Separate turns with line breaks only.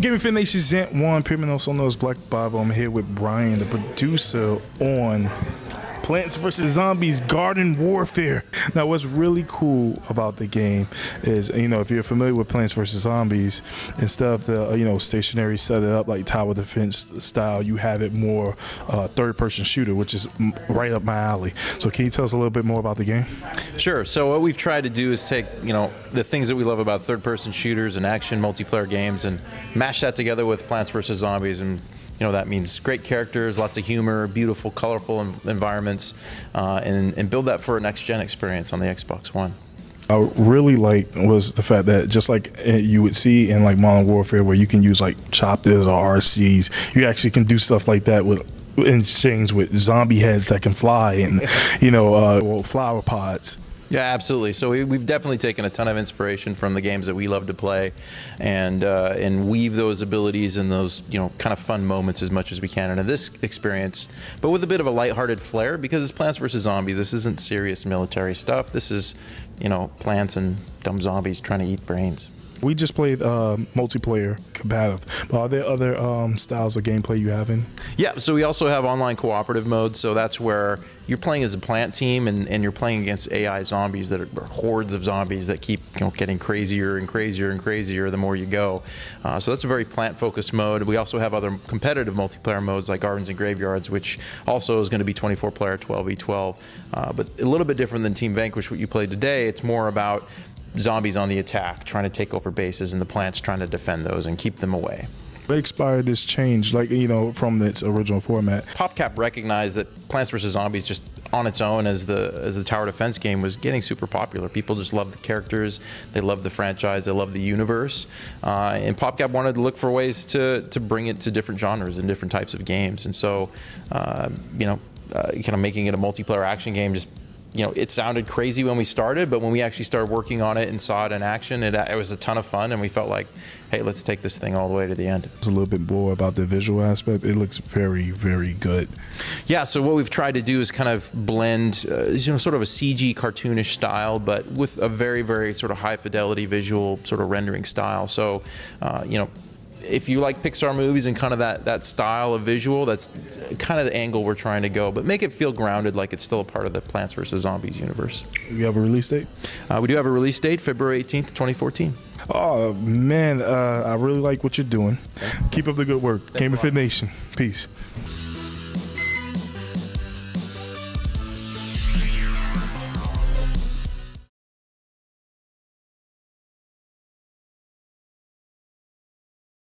GamerFitnation's Antwand, Pearman, also known as BlackBible. I'm here with Brian, the producer on Plants vs. Zombies Garden Warfare. Now, what's really cool about the game is, if you're familiar with Plants vs. Zombies, instead of the, stationary set it up like tower defense style, you have it more third-person shooter, which is right up my alley. So can you tell us a little bit more about the game?
Sure. So what we've tried to do is take, the things that we love about third-person shooters and action multiplayer games and mash that together with Plants vs. Zombies. And that means great characters, lots of humor, beautiful, colorful environments, and build that for a next-gen experience on the Xbox One.
I really liked was the fact that just like you would see in like Modern Warfare, where you can use like choppers or RCs, you actually can do stuff like that with in exchange with zombie heads that can fly and flower pods.
Yeah, absolutely. So we've definitely taken a ton of inspiration from the games that we love to play, and weave those abilities and those kind of fun moments as much as we can into this experience, but with a bit of a lighthearted flair, because it's Plants vs. Zombies. This isn't serious military stuff. This is plants and dumb zombies trying to eat brains.
We just played multiplayer competitive, but are there other styles of gameplay you have in? Yeah,
so we also have online cooperative mode, so that's where you're playing as a plant team and you're playing against AI zombies that are hordes of zombies that keep getting crazier and crazier and crazier the more you go. So that's a very plant-focused mode. We also have other competitive multiplayer modes like Gardens and Graveyards, which also is going to be 24-player, 12v12, but a little bit different than Team Vanquish, what you played today. It's more about zombies on the attack, trying to take over bases, and the plants trying to defend those and keep them away.
What inspired this change, from its original format?
PopCap recognized that Plants vs. Zombies just on its own as the tower defense game was getting super popular. People just love the characters, they love the franchise, they love the universe, and PopCap wanted to look for ways to bring it to different genres and different types of games. And so, kind of making it a multiplayer action game just. It sounded crazy when we started, but when we actually started working on it and saw it in action, it was a ton of fun, and we felt like, hey, let's take this thing all the way to the end.
It's a little bit more about the visual aspect. It looks very, very good.
Yeah, so what we've tried to do is kind of blend, sort of a CG cartoonish style, but with a very, very sort of high fidelity visual sort of rendering style. So, if you like Pixar movies and kind of that style of visual, that's kind of the angle we're trying to go, but make it feel grounded, like it's still a part of the Plants vs. Zombies universe.
You have a release date?
We do have a release date, February 18th, 2014.
Oh, man, I really like what you're doing. Keep up the good work.
Thanks
GamerFitnation. Peace.